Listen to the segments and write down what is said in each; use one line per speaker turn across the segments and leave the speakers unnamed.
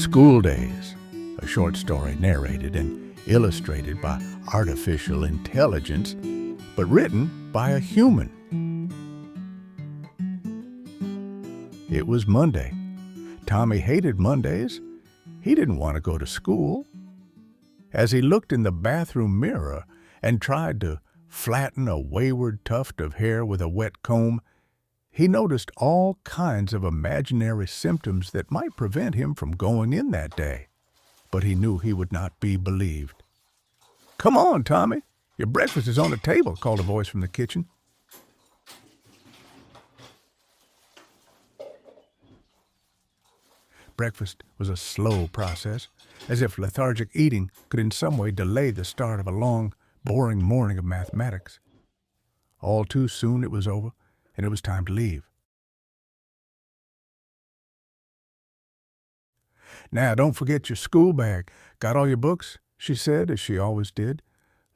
Schooldays, a short story narrated and illustrated by artificial intelligence, but written by a human. It was Monday. Tommy hated Mondays. He didn't want to go to school. As he looked in the bathroom mirror and tried to flatten a wayward tuft of hair with a wet comb, he noticed all kinds of imaginary symptoms that might prevent him from going in that day. But he knew he would not be believed. "Come on, Tommy. Your breakfast is on the table," called a voice from the kitchen. Breakfast was a slow process, as if lethargic eating could in some way delay the start of a long, boring morning of mathematics. All too soon it was over, and it was time to leave. "Now, don't forget your school bag. Got all your books?" she said, as she always did.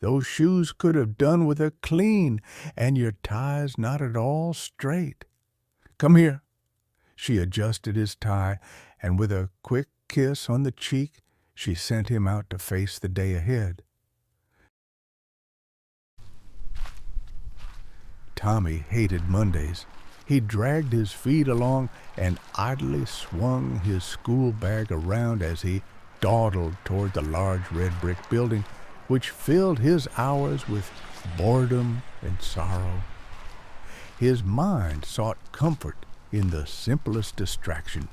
"Those shoes could have done with a clean, and your tie's not at all straight. Come here." She adjusted his tie, and with a quick kiss on the cheek, she sent him out to face the day ahead. Tommy hated Mondays. He dragged his feet along and idly swung his school bag around as he dawdled toward the large red brick building, which filled his hours with boredom and sorrow. His mind sought comfort in the simplest distraction.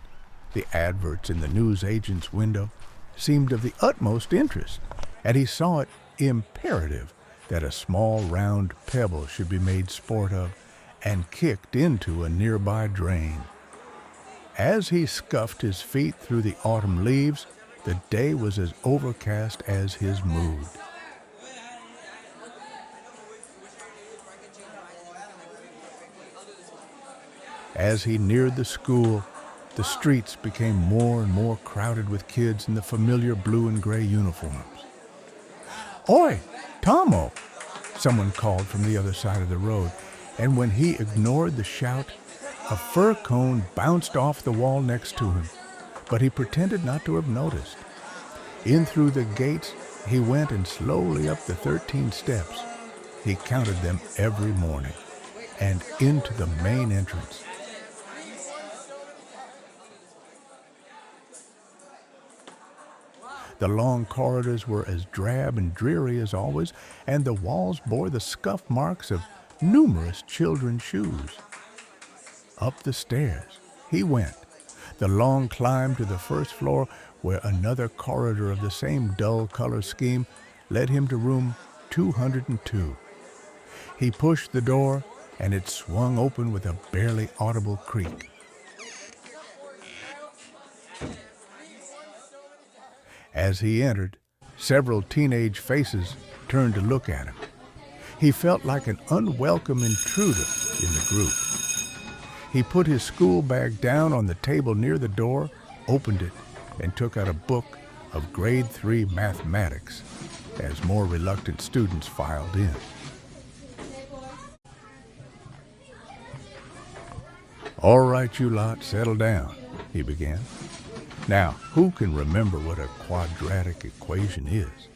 The adverts in the newsagent's window seemed of the utmost interest, and he saw it imperative that a small round pebble should be made sport of and kicked into a nearby drain. As he scuffed his feet through the autumn leaves, the day was as overcast as his mood. As he neared the school, the streets became more and more crowded with kids in the familiar blue and gray uniforms. "Oi, Tomo!" someone called from the other side of the road, and when he ignored the shout, a fir cone bounced off the wall next to him, but he pretended not to have noticed. In through the gates he went and slowly up the 13 steps. He counted them every morning, and into the main entrance. The long corridors were as drab and dreary as always, and the walls bore the scuff marks of numerous children's shoes. Up the stairs he went, the long climb to the first floor, where another corridor of the same dull color scheme led him to room 202. He pushed the door, and it swung open with a barely audible creak. As he entered, several teenage faces turned to look at him. He felt like an unwelcome intruder in the group. He put his school bag down on the table near the door, opened it, and took out a book of grade 3 mathematics as more reluctant students filed in. "All right, you lot, settle down," he began. "Now, who can remember what a quadratic equation is?"